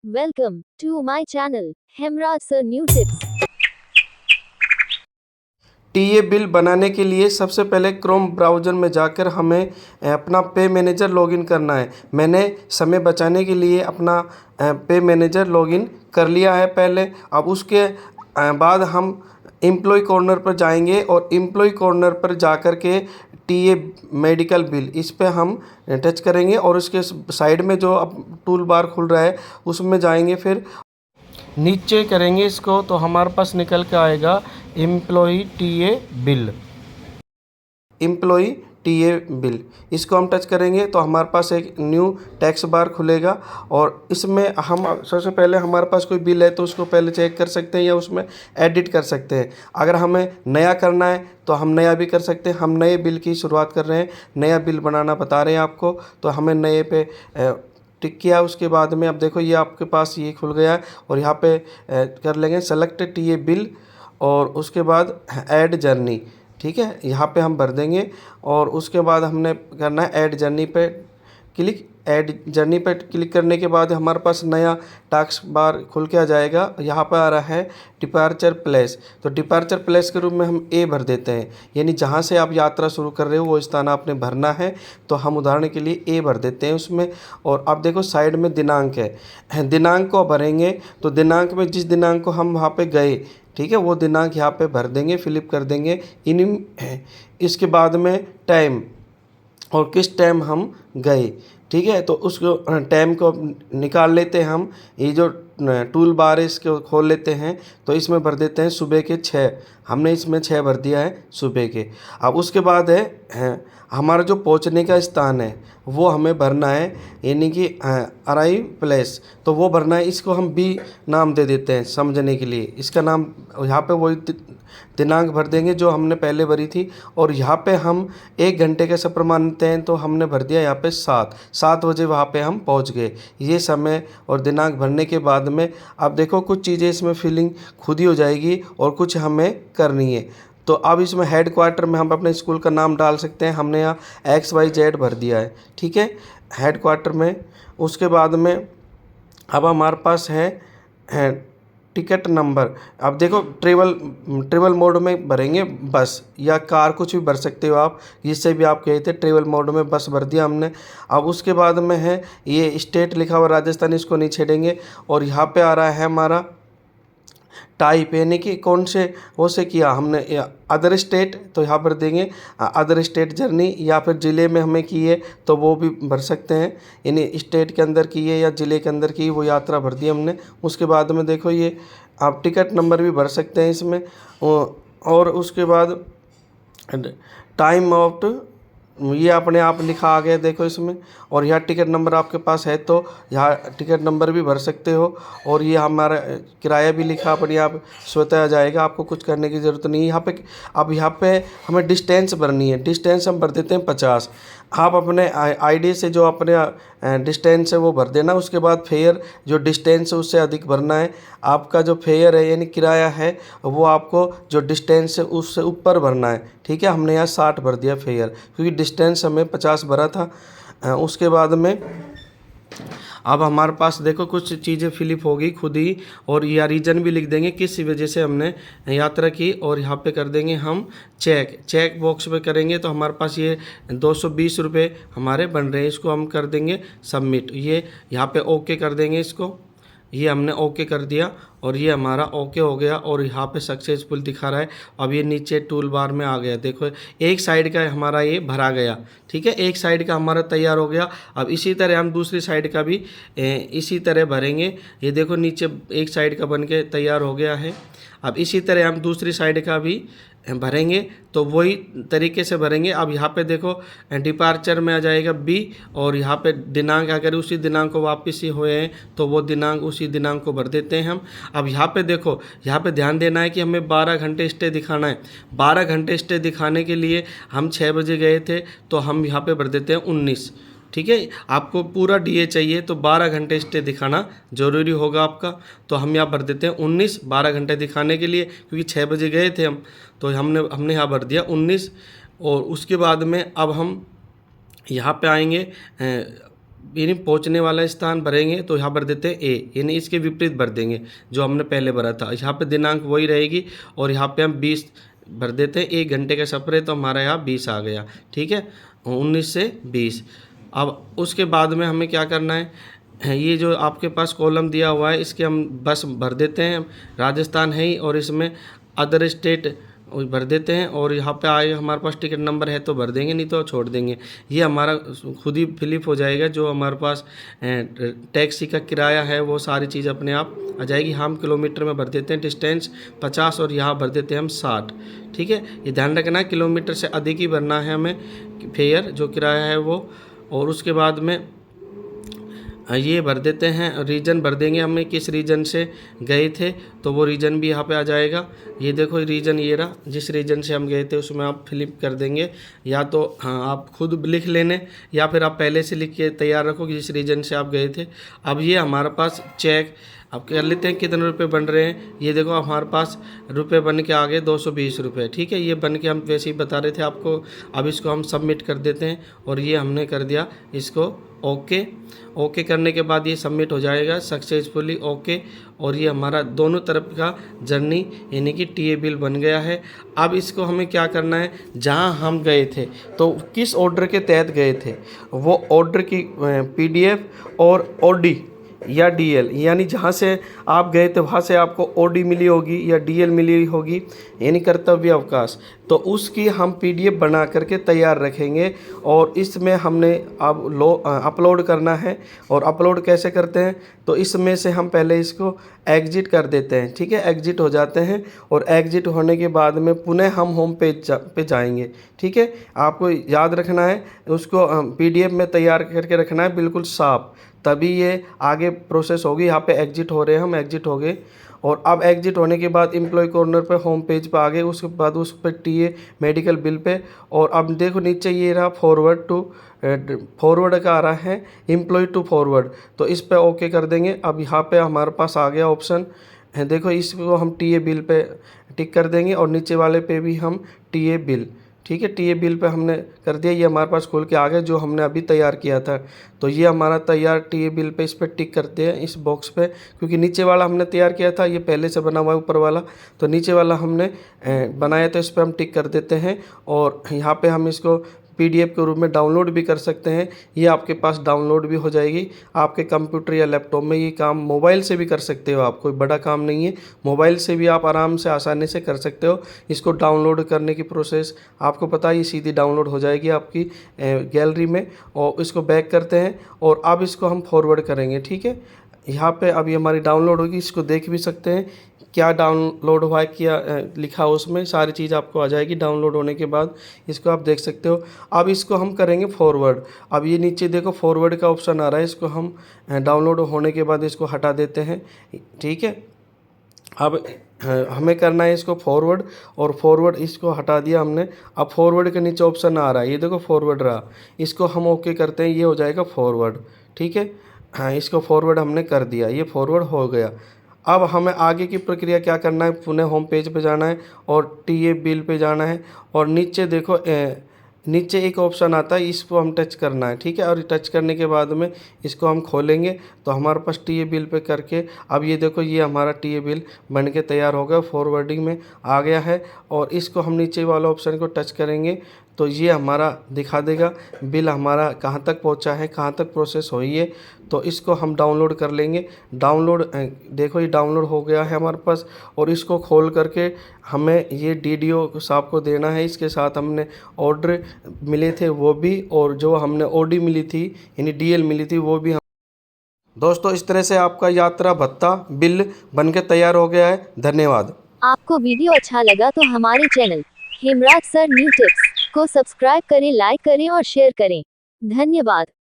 Welcome to my channel, Hemraj Sir New Tips. TA bill बनाने के लिए सबसे पहले क्रोम ब्राउज़र में जाकर हमें अपना पे मैनेजर लॉगिन करना है। मैंने समय बचाने के लिए अपना पे मैनेजर लॉगिन कर लिया है पहले। अब उसके बाद हम एम्प्लॉय कॉर्नर पर जाएंगे और एम्प्लॉय कॉर्नर पर जाकर के टीए मेडिकल बिल इस पे हम टच करेंगे और उसके साइड में जो अब टूल बार खुल रहा है उसमें जाएंगे, फिर नीचे करेंगे इसको तो हमारे पास निकल के आएगा employee TA bill. Employee TA bill इसको हम टच करेंगे तो हमारे पास एक न्यू टैक्स बार खुलेगा और इसमें हम सबसे पहले हमारे पास कोई बिल है तो उसको पहले चेक कर सकते हैं या उसमें एडिट कर सकते हैं। अगर हमें नया करना है तो हम नया भी कर सकते हैं। हम नए बिल की शुरुआत कर रहे हैं, नया बिल बनाना बता रहे हैं आपको, तो हमें नए पे टिक किया। उसके बाद में अब देखो ये आपके पास ये खुल गया है और यहाँ पे कर लेंगे सेलेक्ट टीए बिल और उसके बाद ऐड जर्नी। ठीक है, यहाँ पे हम भर देंगे और उसके बाद हमने करना है ऐड जर्नी पे क्लिक। ऐड जर्नी पे क्लिक करने के बाद हमारे पास नया टास्क बार खुल के आ जाएगा। यहाँ पर आ रहा है डिपार्चर प्लेस, तो डिपार्चर प्लेस के रूप में हम ए भर देते हैं, यानी जहाँ से आप यात्रा शुरू कर रहे हो वो स्थान आपने भरना है। तो हम उदाहरण के लिए ए भर देते हैं उसमें। और अब देखो साइड में दिनांक है, दिनांक को भरेंगे तो दिनांक में जिस दिनांक को हम वहाँ पे गए, ठीक है, वो दिनांक यहाँ पे भर देंगे, फिलिप कर देंगे। इसके बाद में टाइम और किस टाइम हम गए, ठीक है, तो उसको टाइम को निकाल लेते हैं हम। ये जो टूल बार है इसको खोल लेते हैं तो इसमें भर देते हैं सुबह के 6। हमने इसमें 6 भर दिया है सुबह के। अब उसके बाद है हमारा जो पहुंचने का स्थान है वो हमें भरना है, यानी कि अराइव प्लेस, तो वो भरना है। इसको हम बी नाम दे देते हैं समझने के लिए। इसका नाम यहाँ पे वही दिनांक भर देंगे जो हमने पहले भरी थी। और यहाँ पे हम 1 घंटे का सफ़र मानते हैं तो हमने भर दिया यहाँ पे 7 बजे वहाँ पे हम पहुँच गए। ये समय और दिनांक भरने के बाद में अब देखो कुछ चीज़ें इसमें फिलिंग खुद ही हो जाएगी और कुछ हमें करनी है। तो अब इसमें हेड क्वार्टर में हम अपने स्कूल का नाम डाल सकते हैं। हमने यहाँ XYZ भर दिया है, ठीक है, हेड क्वार्टर में। उसके बाद में अब हमारे पास है टिकट नंबर। अब देखो ट्रेवल मोड में भरेंगे, बस या कार कुछ भी भर सकते हो आप, जिससे भी आप कहे थे। ट्रेवल मोड में बस भर दिया हमने। अब उसके बाद में है ये स्टेट लिखा हुआ राजस्थान, इसको नहीं छेड़ेंगे। और यहाँ पे आ रहा है हमारा टाइप, यानी कि कौन से वो से किया हमने, अदर स्टेट, तो यहाँ पर देंगे अदर स्टेट जर्नी, या फिर ज़िले में हमें की है तो वो भी भर सकते हैं, यानी स्टेट के अंदर की है या ज़िले के अंदर की वो यात्रा भर दी हमने। उसके बाद में देखो ये आप टिकट नंबर भी भर सकते हैं इसमें। और उसके बाद टाइम आउट, ये अपने आप लिखा आ गया देखो इसमें। और यहाँ टिकट नंबर आपके पास है तो यहाँ टिकट नंबर भी भर सकते हो। और ये हमारा किराया भी लिखा अपने आप स्वतः आ जाएगा, आपको कुछ करने की ज़रूरत नहीं है यहाँ पे। अब यहाँ पे हमें डिस्टेंस भरनी है, डिस्टेंस हम भर देते हैं 50। आप अपने आईडी से जो अपने डिस्टेंस है वो भर देना। उसके बाद फेयर जो डिस्टेंस है उससे अधिक भरना है। आपका जो फेयर है यानी किराया है वो आपको जो डिस्टेंस है उससे ऊपर भरना है, ठीक है। हमने यहाँ 60 भर दिया फेयर, क्योंकि डिस्टेंस हमें 50 भरा था। उसके बाद में अब हमारे पास देखो कुछ चीज़ें फिलिप हो गई खुद ही, और या रीज़न भी लिख देंगे किस वजह से हमने यात्रा की। और यहाँ पे कर देंगे हम चेक बॉक्स पे करेंगे तो हमारे पास ये 220 रुपये हमारे बन रहे हैं। इसको हम कर देंगे सबमिट। ये यहाँ पे ओके कर देंगे इसको, ये हमने ओके कर दिया और ये हमारा ओके हो गया और यहाँ पे सक्सेसफुल दिखा रहा है। अब ये नीचे टूल बार में आ गया, देखो एक साइड का हमारा ये भरा गया, ठीक है, एक साइड का हमारा तैयार हो गया। अब इसी तरह हम दूसरी साइड का भी इसी तरह भरेंगे। ये देखो नीचे एक साइड का बन के तैयार हो गया है। अब इसी तरह हम दूसरी साइड का भी भरेंगे तो वही तरीके से भरेंगे। अब यहाँ पे देखो डिपार्चर में आ जाएगा बी, और यहाँ पे दिनांक अगर उसी दिनांक को वापस ही हुए हैं तो वो दिनांक उसी दिनांक को भर देते हैं हम। अब यहाँ पे देखो, यहाँ पे ध्यान देना है कि हमें 12 घंटे स्टे दिखाना है। 12 घंटे स्टे दिखाने के लिए हम 6 बजे गए थे तो हम यहाँ पे भर देते हैं 19, ठीक है। आपको पूरा डीए चाहिए तो 12 घंटे स्टे दिखाना ज़रूरी होगा आपका, तो हम यहाँ भर देते हैं 19 12 घंटे दिखाने के लिए, क्योंकि 6 बजे गए थे हम, तो हमने यहाँ भर दिया 19। और उसके बाद में अब हम यहाँ पे आएंगे यानी पहुंचने वाला स्थान भरेंगे तो यहाँ भर देते हैं ए, यानी इसके विपरीत भर देंगे जो हमने पहले भरा था। यहाँ पे दिनांक वही रहेगी और यहाँ पे हम 20 भर देते हैं। 1 घंटे का सफ़र है तो हमारा यहाँ 20 आ गया, ठीक है, 19 से 20। अब उसके बाद में हमें क्या करना है, ये जो आपके पास कॉलम दिया हुआ है इसके हम बस भर देते हैं, राजस्थान है ही, और इसमें अदर स्टेट भर देते हैं। और यहाँ पे आए हमारे पास टिकट नंबर है तो भर देंगे, नहीं तो छोड़ देंगे। ये हमारा खुद ही फिलिप हो जाएगा। जो हमारे पास टैक्सी का किराया है वो सारी चीज़ अपने आप आ जाएगी। हम किलोमीटर में भर देते हैं, डिस्टेंस 50 और यहाँ भर देते हैं हम 60, ठीक है। ये ध्यान रखना है किलोमीटर से अधिक ही भरना है हमें फेयर, जो किराया है वो। और उसके बाद में ये भर देते हैं, रीजन भर देंगे हमें किस रीजन से गए थे, तो वो रीजन भी यहाँ पे आ जाएगा। ये देखो रीजन ये रहा, जिस रीजन से हम गए थे उसमें आप फिलिप कर देंगे। या तो हाँ आप खुद लिख लेने या फिर आप पहले से लिख के तैयार रखो कि जिस रीजन से आप गए थे। अब ये हमारे पास चेक अब कर लेते हैं कितने रुपए बन रहे हैं। ये देखो हमारे पास रुपए बन के आ गए 220 रुपये, ठीक है। ये बन के हम वैसे ही बता रहे थे आपको। अब इसको हम सबमिट कर देते हैं और ये हमने कर दिया इसको ओके। ओके करने के बाद ये सबमिट हो जाएगा सक्सेसफुली ओके। और ये हमारा दोनों तरफ का जर्नी यानी कि टीए बिल बन गया है। अब इसको हमें क्या करना है, जहां हम गए थे तो किस ऑर्डर के तहत गए थे वो ऑर्डर की पीडीएफ और ओडी या डीएल, यानी जहाँ से आप गए थे वहाँ से आपको ओडी मिली होगी या डीएल मिली होगी, यानी कर्तव्य अवकाश, तो उसकी हम पीडीएफ बना करके तैयार रखेंगे। और इसमें हमने अब अपलोड करना है। और अपलोड कैसे करते हैं, तो इसमें से हम पहले इसको एग्जिट कर देते हैं, ठीक है। एग्जिट हो जाते हैं और एग्जिट होने के बाद में पुनः हम होम पेज पे जाएंगे, ठीक है। आपको याद रखना है उसको पीडीएफ में तैयार करके रखना है बिल्कुल साफ, तभी ये आगे प्रोसेस होगी। यहाँ पे एग्जिट हो रहे हैं, हम एग्जिट हो गए। और अब एग्जिट होने के बाद एम्प्लॉय कॉर्नर पे होम पेज पे आ गए। उसके बाद उस पर टीए मेडिकल बिल पे, और अब देखो नीचे ये रहा फॉरवर्ड का आ रहा है एम्प्लॉय टू फॉरवर्ड, तो इस पे ओके कर देंगे। अब यहाँ पे हमारे पास आ गया ऑप्शन है, देखो इसको हम टीए बिल पे टिक कर देंगे और नीचे वाले पे भी हम टीए बिल, ठीक है, टीए बिल पे हमने कर दिया। ये हमारे पास खोल के आ गया जो हमने अभी तैयार किया था। तो ये हमारा तैयार टीए बिल पे, इस पर टिक करते हैं इस बॉक्स पे, क्योंकि नीचे वाला हमने तैयार किया था, ये पहले से बना हुआ है ऊपर वाला, तो नीचे वाला हमने बनाया तो इस पर हम टिक कर देते हैं। और यहाँ पे हम इसको पीडीएफ के रूप में डाउनलोड भी कर सकते हैं। ये आपके पास डाउनलोड भी हो जाएगी आपके कंप्यूटर या लैपटॉप में। ये काम मोबाइल से भी कर सकते हो आप, कोई बड़ा काम नहीं है, मोबाइल से भी आप आराम से आसानी से कर सकते हो। इसको डाउनलोड करने की प्रोसेस आपको पता है, ये सीधी डाउनलोड हो जाएगी आपकी गैलरी में। और इसको बैक करते हैं और अब इसको हम फॉरवर्ड करेंगे, ठीक है। यहाँ पे अभी हमारी डाउनलोड होगी, इसको देख भी सकते हैं क्या डाउनलोड हुआ है, क्या लिखा हो उसमें, सारी चीज़ आपको आ जाएगी डाउनलोड होने के बाद। इसको आप देख सकते हो। अब इसको हम करेंगे फॉरवर्ड। अब ये नीचे देखो फॉरवर्ड का ऑप्शन आ रहा है, इसको हम डाउनलोड होने के बाद इसको हटा देते हैं, ठीक है। अब हमें करना है इसको फॉरवर्ड, और फॉरवर्ड इसको हटा दिया हमने। अब फॉरवर्ड के नीचे ऑप्शन आ रहा है, ये देखो फॉरवर्ड रहा, इसको हम ओके करते हैं, ये हो जाएगा फॉरवर्ड, ठीक है। हाँ, इसको फॉरवर्ड हमने कर दिया, ये फॉरवर्ड हो गया। अब हमें आगे की प्रक्रिया क्या करना है, पुनः होम पेज पे जाना है और टीए बिल पे जाना है। और नीचे देखो नीचे एक ऑप्शन आता है, इसको हम टच करना है, ठीक है। और टच करने के बाद में इसको हम खोलेंगे तो हमारे पास टीए बिल पे करके, अब ये देखो ये हमारा टीए बिल बन के तैयार हो गया, फॉरवर्डिंग में आ गया है। और इसको हम नीचे वाला ऑप्शन को टच करेंगे तो ये हमारा दिखा देगा बिल हमारा कहाँ तक पहुँचा है, कहाँ तक प्रोसेस हुई है। तो इसको हम डाउनलोड कर लेंगे। डाउनलोड देखो ये डाउनलोड हो गया है हमारे पास। और इसको खोल करके हमें ये डीडीओ साहब को देना है। इसके साथ हमने ऑर्डर मिले थे वो भी, और जो हमने ओडी मिली थी यानी डीएल मिली थी वो भी। दोस्तों इस तरह से आपका यात्रा भत्ता बिल बनके तैयार हो गया है। धन्यवाद। आपको वीडियो अच्छा लगा तो हमारे channel Hemraj sir new tips को सब्सक्राइब करें, लाइक करें और शेयर करें। धन्यवाद।